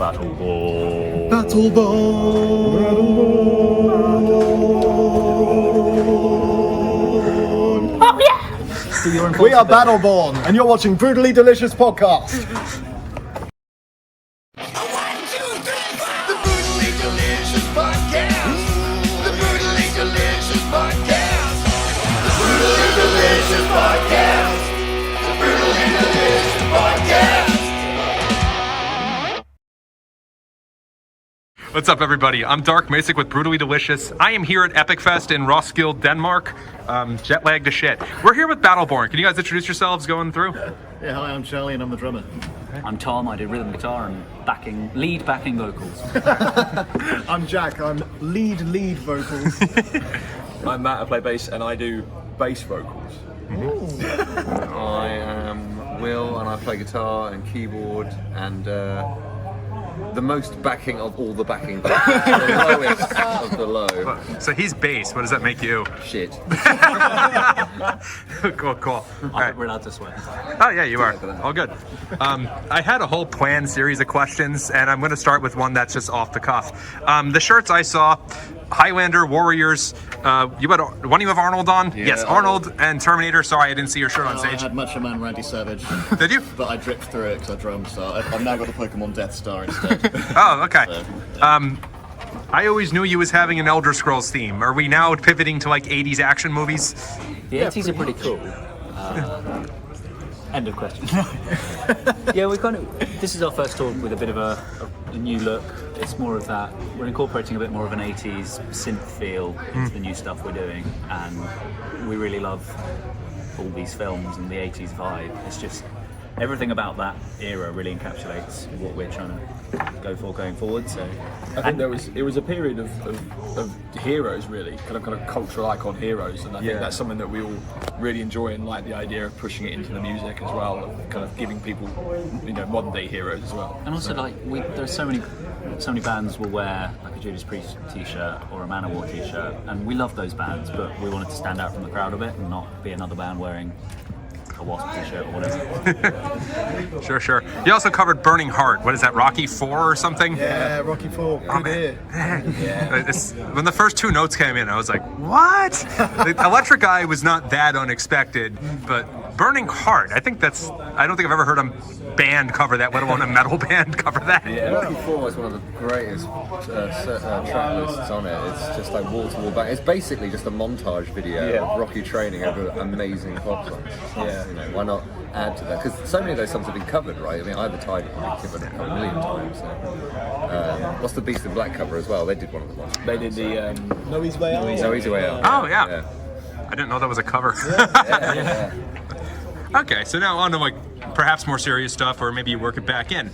Battleborn. Oh yeah! We are Battleborn, and you're watching Brutally Delicious Podcast. What's up, everybody? I'm Macek with Brutally Delicious. I am here at Epic Fest in Roskilde, Denmark. Jet lagged to shit. We're here with Battleborn. Can you guys introduce yourselves going through? Yeah, hi, I'm Charlie and I'm the drummer. I'm Tom, I do rhythm guitar and lead backing vocals. I'm Jack, I'm lead vocals. I'm Matt, I play bass and I do bass vocals. I am Will and I play guitar and keyboard and the most backing of all the backing vocals. The lowest of the low. So he's bass. What does that make you? Shit. Cool. We're allowed to swear. Oh yeah, you are. All good. I had a whole planned series of questions, and I'm going to start with one that's just off the cuff. The shirts I saw, Highlander, Warriors. You had one you have Arnold on? Yeah, yes, Arnold and Terminator. Sorry, I didn't see your shirt on I stage. had Macho Man Randy Savage. Did you? But I dripped through it because I drummed, so I've now got the Pokemon Death Star instead. Oh, okay. I always knew you was having an Elder Scrolls theme. Are we now pivoting to like 80s action movies? The 80s are pretty cool. End of question. Yeah, this is our first tour with a bit of a new look. It's more of that, we're incorporating a bit more of an 80s synth feel into the new stuff we're doing, and we really love all these films and the 80s vibe. It's just, everything about that era really encapsulates what we're trying to go for going forward. So I think it was a period of heroes, really, kind of cultural icon heroes, and I think that's something that we all really enjoy and like the idea of pushing it into the music as well, of kind of giving people, modern day heroes as well. And also, there's so many bands will wear like a Judas Priest t-shirt or a Manowar t-shirt, and we love those bands, but we wanted to stand out from the crowd a bit and not be another band wearing a Wasp t-shirt or whatever. Sure. You also covered Burning Heart. What is that, Rocky 4 or something? Yeah, Rocky 4. Good ear. When the first two notes came in, I was like, what? The Electric Eye was not that unexpected, but Burning Heart, I don't think I've ever heard a band cover that, let alone a metal band cover that. Yeah, Rocky 4 is one of the greatest track lists on it. It's just like wall to wall back. It's basically just a montage video of Rocky training over amazing pop songs. Yeah. Why not add to that? Because so many of those songs have been covered, right? I mean, Either Tide has been covered a million times. So. What's the Beast in Black cover as well? They did one of the ones. They did the No Easy Way Out. No Easy Way Out. Oh, yeah. I didn't know that was a cover. Yeah. Okay, so now on to perhaps more serious stuff, or maybe you work it back in.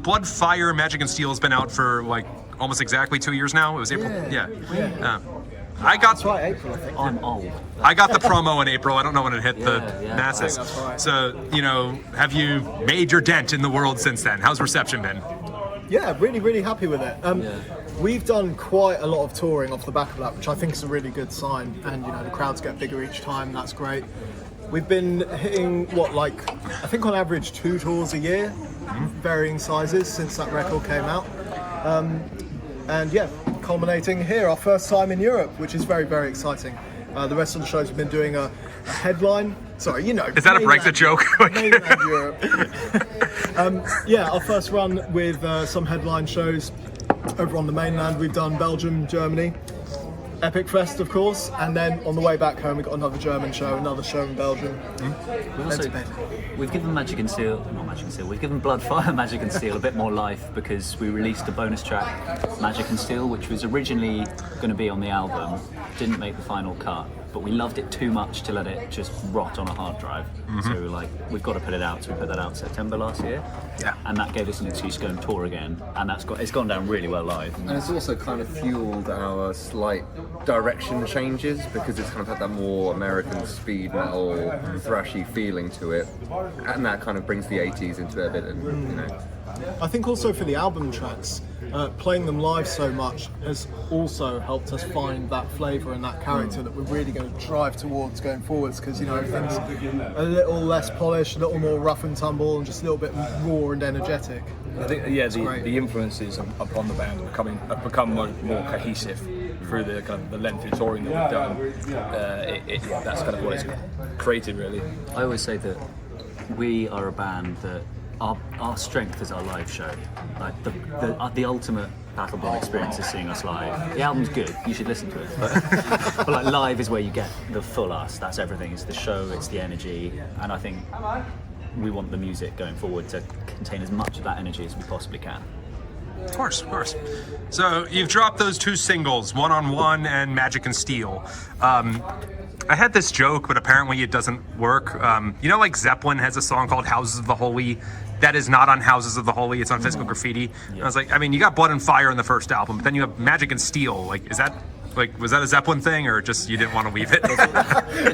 Blood, Fire, Magic and Steel has been out for almost exactly 2 years now. It was April. Yeah. That's right, April, I think. I'm old. I got the promo in April. I don't know when it hit the masses. That's right. So, have you made your dent in the world since then? How's reception been? Yeah, really, really happy with it. We've done quite a lot of touring off the back of that, which I think is a really good sign. And, the crowds get bigger each time. That's great. We've been hitting, I think on average 2 tours a year, varying sizes since that record came out. Culminating here, our first time in Europe, which is very, very exciting. The rest of the shows have been doing a headline. Sorry, Is that a Brexit joke? Mainland Europe. Our first run with some headline shows over on the mainland. We've done Belgium, Germany, Epic Fest, of course, and then on the way back home we got another German show, another show in Belgium. We've given we've given Blood, Fire, Magic and Steel a bit more life because we released a bonus track, Magic and Steel, which was originally going to be on the album, didn't make the final cut, but we loved it too much to let it just rot on a hard drive. So we were like, we've got to put it out, so we put that out September last year. Yeah. And that gave us an excuse to go and tour again, and it's gone down really well live. And it's also kind of fueled our slight direction changes because it's kind of had that more American speed metal, thrashy feeling to it, and that kind of brings the 80s into it a bit. And I think also for the album tracks, playing them live so much has also helped us find that flavour and that character that we're really going to drive towards going forwards, because everything's a little less polished, a little more rough and tumble, and just a little bit raw and energetic. I think the influences upon the band have become more cohesive through the kind of the length of touring that we've done. That's kind of what it's created, really. I always say that we are a band that our strength is our live show. Like the ultimate Battlebond experience is seeing us live. The album's good, you should listen to it. But like live is where you get the full us. That's everything. It's the show, it's the energy, and I think we want the music going forward to contain as much of that energy as we possibly can. Of course. So you've dropped those 2 singles, One on One and Magic and Steel. I had this joke, but apparently it doesn't work. You know, like Zeppelin has a song called Houses of the Holy. That is not on Houses of the Holy, it's on Physical Graffiti. And I was like, I mean, you got Blood and Fire in the first album, but then you have Magic and Steel. Like, is that, like, was that a Zeppelin thing, or just you didn't want to leave it?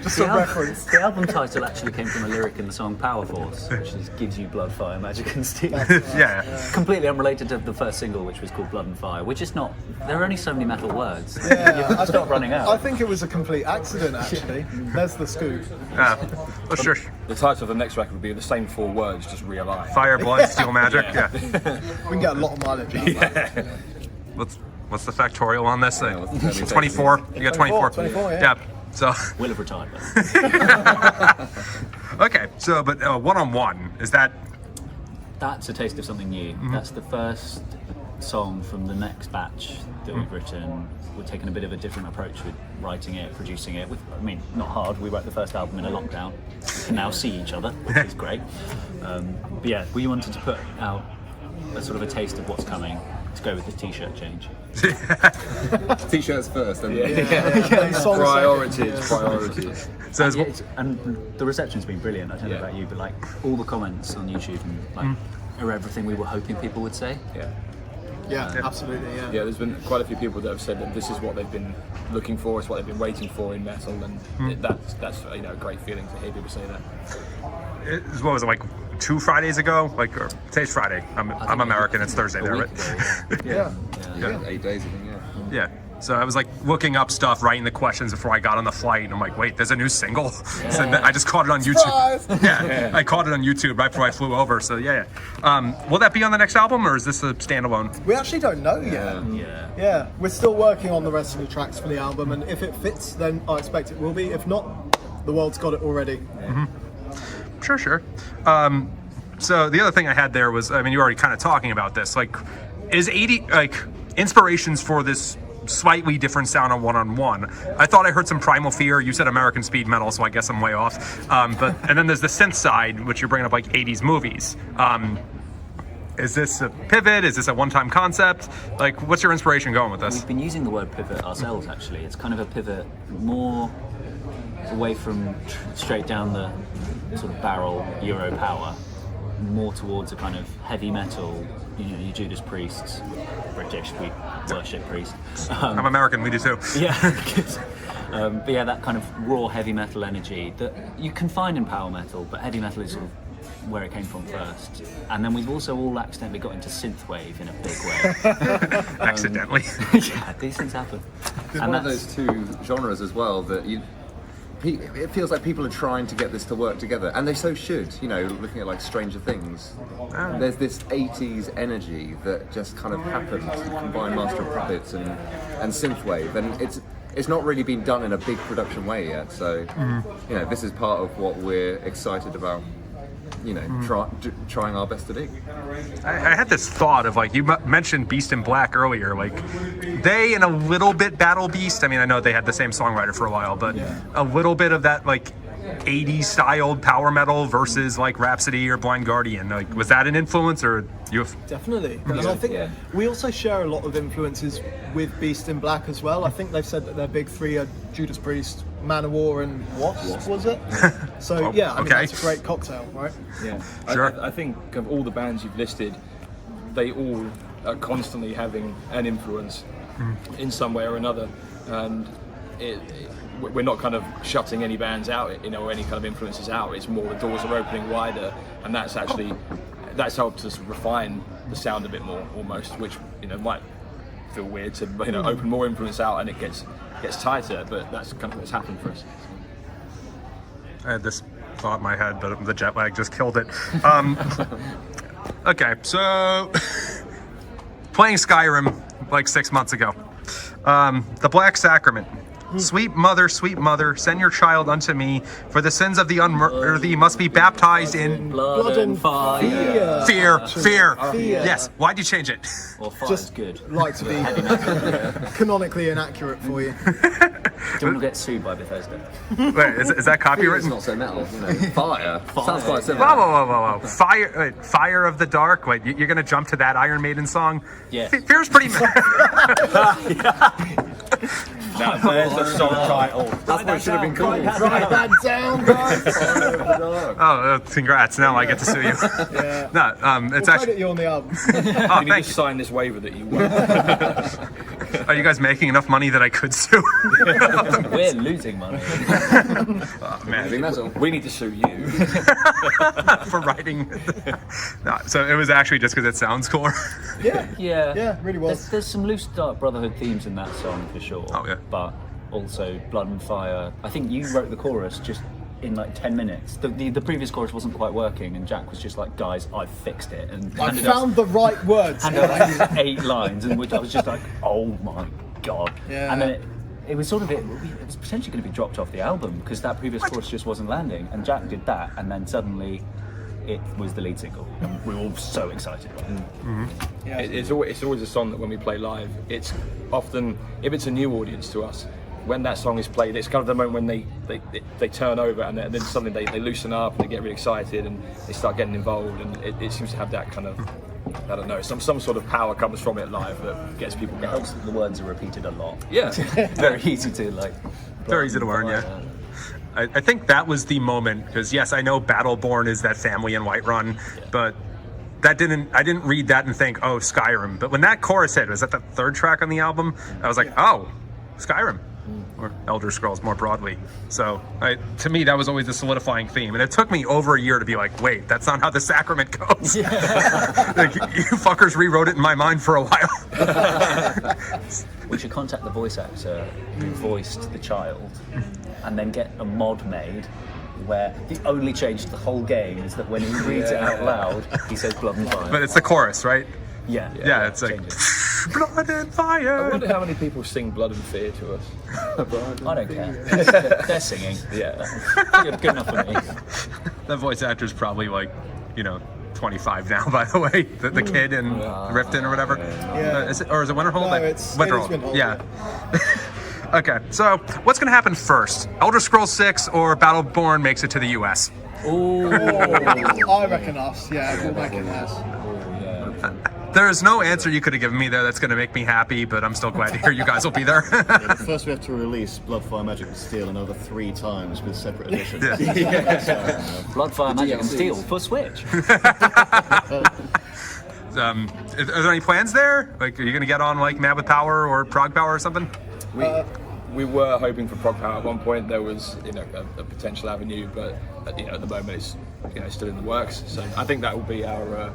Just a reference. The album title actually came from a lyric in the song Power Force, which gives you blood, fire, magic and steel. Yeah. Completely unrelated to the first single, which was called Blood and Fire, which is not, there are only so many metal words. Yeah, You stop running out. I think it was a complete accident, actually. There's the scoop. Well, sure. The title of the next record would be the same 4 words, just realigned. Fire, Blood, Steel, Magic. Yeah. We can get a lot of mileage out of that. What's the factorial on this? what's the 24. You got 24. 24, yeah. So. Will have retired then. Okay. So, but One on One, is that? That's a taste of something new. That's the first song from the next batch that we've written. We're taking a bit of a different approach with writing it, producing it. I mean, not hard. We wrote the first album in a lockdown. We can now see each other, which is great. But yeah, we wanted to put out a sort of a taste of what's coming to go with the t-shirt change. T-shirts first, and Priorities. So And the reception's been brilliant. I don't know about you, but like all the comments on YouTube and like are everything we were hoping people would say. Yeah, absolutely, yeah. Yeah, there's been quite a few people that have said that this is what they've been looking for, it's what they've been waiting for in metal, and that's you know, a great feeling to hear people say that. what was it, like 2 Fridays ago? Like, or, today's Friday. I'm American. It's Thursday there, right? Yeah. 8 days, I think, Yeah. So I was like looking up stuff, writing the questions before I got on the flight, and I'm like, wait, there's a new single. So I just caught it on YouTube. Yeah, I caught it on YouTube right before I flew over. So yeah. Will that be on the next album, or is this a standalone? We actually don't know yet. Yeah, we're still working on the rest of the tracks for the album, and if it fits, then I expect it will be. If not, the world's got it already. Sure. So the other thing I had there was, I mean, you were already kind of talking about this. Like, is 80 like inspirations for this slightly different sound on One? I thought I heard some Primal Fear. You said American speed metal, so I guess I'm way off. And then there's the synth side, which you're bringing up, like 80s movies. Is this a pivot? Is this a one-time concept? Like, what's your inspiration going with this? We've been using the word pivot ourselves, actually. It's kind of a pivot more away from straight down the sort of barrel Euro power, more towards a kind of heavy metal, you know, your Judas Priests, British, we worship priests. I'm American, we do too. Yeah, but yeah, that kind of raw heavy metal energy that you can find in power metal, but heavy metal is sort of where it came from first. And then we've also all accidentally got into synthwave in a big way. Accidentally. Yeah, these things happen. It's one of those two genres as well that it feels like people are trying to get this to work together, and they so should. You know, looking at like Stranger Things, there's this 80s energy that just kind of happens to combine Master of Puppets and synthwave, and it's not really been done in a big production way yet. So, you know, this is part of what we're excited about. You know, trying our best to do. I had this thought of, like, you mentioned Beast in Black earlier, like they and a little bit Battle Beast. I mean, I know they had the same songwriter for a while, but a little bit of that like 80s styled power metal versus like Rhapsody or Blind Guardian. Like, was that an influence, or you have? Definitely. And I think we also share a lot of influences with Beast in Black as well. I think they've said that their big three are Judas Priest, Manowar, and Wasp, was it? So yeah, I mean, that's a great cocktail, right? Yeah, Sure. I think of all the bands you've listed, they all are constantly having an influence in some way or another, and we're not kind of shutting any bands out, you know, or any kind of influences out. It's more the doors are opening wider, and that's helped us refine the sound a bit more, almost, which, you know, might feel weird to, you know, open more influence out and it gets tighter, but that's kind of what's happened for us. I had this thought in my head, but the jet lag just killed it. Okay, so playing Skyrim like 6 months ago. The Black Sacrament. Sweet mother, send your child unto me. For the sins of the unworthy must be baptized in Blood and fire. fear. Yes. Why'd you change it? Well, fire's Just good. like to be canonically inaccurate for you. Don't want to get sued by Bethesda. Wait, is that It's copywritten? not so metal, you know. Fire. Sounds quite similar. Whoa. Fire of the Dark. Wait, you're going to jump to that Iron Maiden song? Yeah. Fear's pretty... There's the song title. That's what it should have been called. Write that down, guys. Congrats. Now I get to sue you. Yeah. No, it's We'll actually... credit you on the album. Oh, You need thank to you. sign this waiver that you won. Are you guys making enough money that I could sue? We're losing money. Oh, Heavy man. metal. We need to sue you. For writing. No, so it was actually just because it sounds cooler. Yeah. Yeah. Yeah, really was. There's some loose Dark Brotherhood themes in that song for sure. Oh, yeah. But also Blood and Fire. I think you wrote the chorus just in like 10 minutes. The previous chorus wasn't quite working, and Jack was just like, "Guys, I've fixed it." And I handed us- found the right words. handed us like 8 lines, and which I was just like, "Oh my god!" Yeah. And then it was sort of it was potentially going to be dropped off the album because that previous chorus just wasn't landing, and Jack did that, and then suddenly it was the lead single, and we were all so excited. Yeah. It's always a song that when we play live, it's often, if it's a new audience to us, when that song is played, it's kind of the moment when they turn over and then suddenly they loosen up and they get really excited and they start getting involved, and it seems to have that kind of, I don't know, some sort of power comes from it live that gets people It going. helps that the words are repeated a lot. Yeah. Very easy to like. Very easy to learn, yeah. I think that was the moment, because yes, I know Battleborn is that family in Whiterun, but I didn't read that and think, oh, Skyrim. But when that chorus hit, was that the third track on the album? I was like, oh, Skyrim. Or Elder Scrolls more broadly. So to me, that was always the solidifying theme. And it took me over a year to be like, wait, that's not how the sacrament goes. Like, you fuckers rewrote it in my mind for a while. We should contact the voice actor who voiced the child, and then get a mod made where the only change to the whole game is that when he reads it out loud, he says blood and fire. But it's the chorus, right? Yeah, Yeah, it's like, changes. blood and I fire. wonder how many people sing Blood and Fear to us. I don't care. They're singing. Yeah. Good enough for me. That voice actor's probably like, 25 now, by the way. The kid in Riften or whatever. Yeah. Is it Winterhold? No, it is Winterhold, Yeah. Okay, so what's going to happen first? Elder Scrolls 6 or Battleborn makes it to the US? Ooh. I reckon us. Yeah, we'll make it us. There's no answer you could have given me there that's going to make me happy, but I'm still glad to hear you guys will be there. First, we have to release Blood, Fire, Magic, and Steel another 3 times with separate editions. Blood, Fire, Magic, and Steel for Switch. Are there any plans there? Like, are you going to get on like Mad with Power or Prog Power or something? We were hoping for Prog Power at one point. There was, a potential avenue, but at the moment it's, still in the works. So I think that will be our,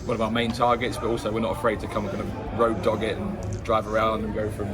one of our main targets. But also we're not afraid to come and kind of road dog it and drive around and go from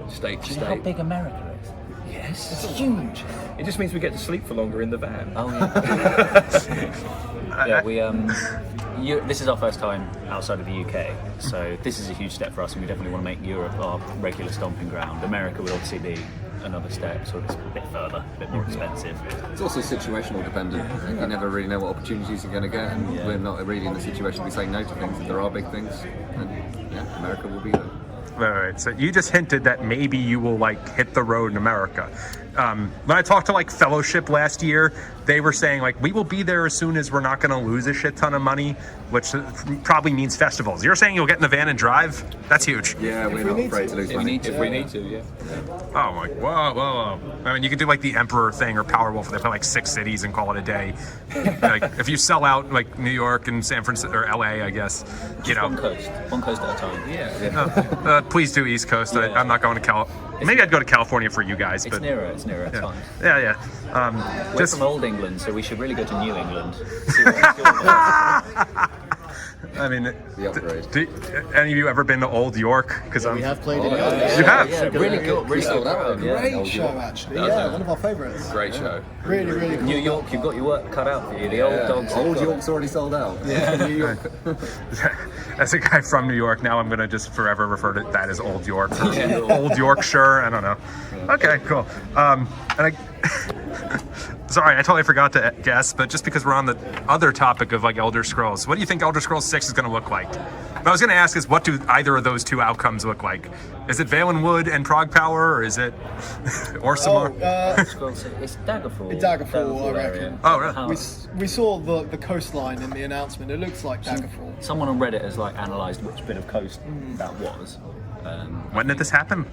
state to Do you know how state. big America is? Yes, It's huge. it just means we get to sleep for longer in the van. Oh yeah. Yeah, this is our first time outside of the UK, so this is a huge step for us, and we definitely want to make Europe our regular stomping ground. America would obviously be another step, so it's a bit further, a bit more expensive. It's also situational dependent. You never really know what opportunities you're going to get, and we're not really in the situation to be saying no to things. If there are big things, then America will be there. Right. So you just hinted that maybe you will like hit the road in America. When I talked to like Fellowship last year, they were saying like we will be there as soon as we're not going to lose a shit ton of money, which probably means festivals. You're saying you'll get in the van and drive? That's huge. Yeah, we're not afraid to lose money. If we need to, yeah. Oh my, whoa. I mean, you could do like the Emperor thing or Powerwolf. They play like 6 cities and call it a day. Like if you sell out like New York and San Francisco or LA, I guess, One coast at a time. Yeah. please do East Coast. I'm not going to California. Maybe I'd go to California for you guys, It's but nearer, it's fine. yeah. We're from Old England, so we should really go to New England. See what we're doing there. I mean, The upgrade. Any of you ever been to Old York? Because We have played it. You have? Yeah, really good. Really sold out. good. Yeah. Great show, actually. Yeah, one of our favourites. Great show. Really, really cool. New York, you've got your work cut out for you. The old dogs. have Old got it. York's already sold out. Yeah, New York. As a guy from New York, now I'm going to just forever refer to that as Old York. Or Old Yorkshire, I don't know. Okay, cool. Sorry, I totally forgot to guess, but just because we're on the other topic of like Elder Scrolls, what do you think Elder Scrolls 6 is going to look like? What I was going to ask is, what do either of those two outcomes look like? Is it Vale and Wood and Prague Power, or is it Orsimer? It's Daggerfall. Daggerfall, I reckon. area. Oh, really? We saw the coastline in the announcement. It looks like Daggerfall. Someone on Reddit has like analysed which bit of coast that was. When did this happen?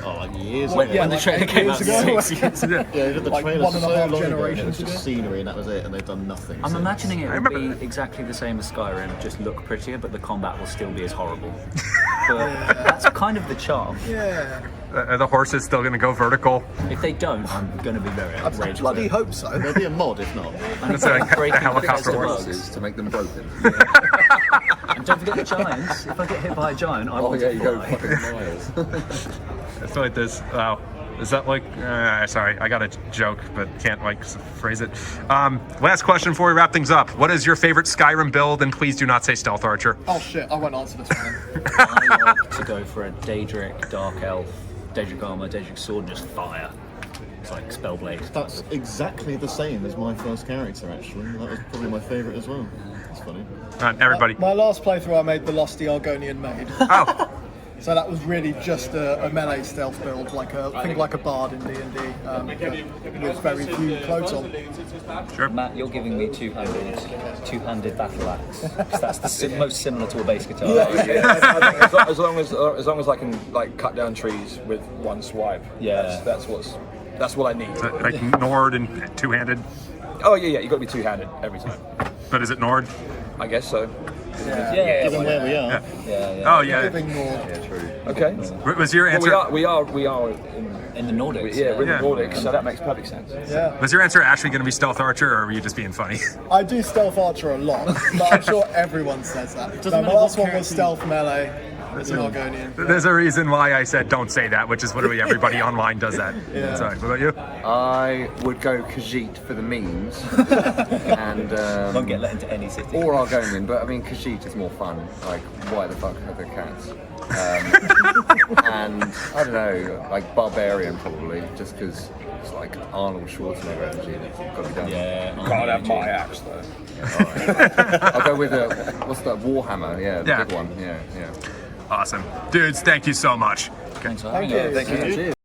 Like years When ago. the trailer came out 6 years ago. Yeah, they did the Like trailer 1.5 so long ago, and it generations was just ago. scenery, and that was it, and they've done nothing. I'm since. imagining it will remember- be exactly the same as Skyrim, just look prettier, but the combat will still be as horrible. But that's kind of the charm. Yeah. Are the horses still going to go vertical? If they don't, I'm going to be very I outraged. bloody hope so. There'll be a mod if not. It's like a breaking helicopter the horse. bugs. To make them broken. And don't forget the giants. If I get hit by a giant, I Oh want yeah, to you go fly. fucking miles. I feel like this. Wow. Is that like? Sorry, I got a joke, but can't like phrase it. Last question before we wrap things up. What is your favorite Skyrim build? And please do not say Stealth Archer. Oh shit, I won't answer this one. I like to go for a Daedric, Dark Elf, Daedric Armor, Daedric Sword, and just fire. It's like Spellblade. That's exactly the same as my first character, actually. That was probably my favourite as well. That's funny. Everybody. My last playthrough, I made the Lusty Argonian Maid. Oh, So that was really just a melee stealth build, like a bard in D&D, with very few clothes on. Matt, you're giving me two-handed battle axe. 'Cause that's the most similar to a bass guitar. I think as long as I can like cut down trees with one swipe. Yeah. That's what I need. like Nord and two-handed. Oh yeah, you got to be two-handed every time. But is it Nord? I guess so. Yeah. Given where we are, Oh yeah. Giving more. Okay. What was your Well, answer? we are In the Nordics. we're in Yeah. the Nordics, so that makes perfect sense. Yeah. Was your answer actually going to be Stealth Archer, or were you just being funny? I do stealth archer a lot, but I'm sure everyone says that. Doesn't No, my matter last what one was character stealth melee. It's an Argonian. There's a reason why I said don't say that, which is literally everybody online does that. Yeah. Sorry, what about you? I would go Khajiit for the memes, and Won't get let into any city. or Argonian, but I mean Khajiit is more fun. Like, why the fuck are there cats? And I don't know, like Barbarian probably, just because it's like Arnold Schwarzenegger energy. It's got to be done. Yeah. Can't have my axe though. I'll go with what's that, Warhammer? Yeah, the Yeah. big one. Yeah. Awesome. Dudes, thank you so much. Thanks for having Thank us. you. Thank you.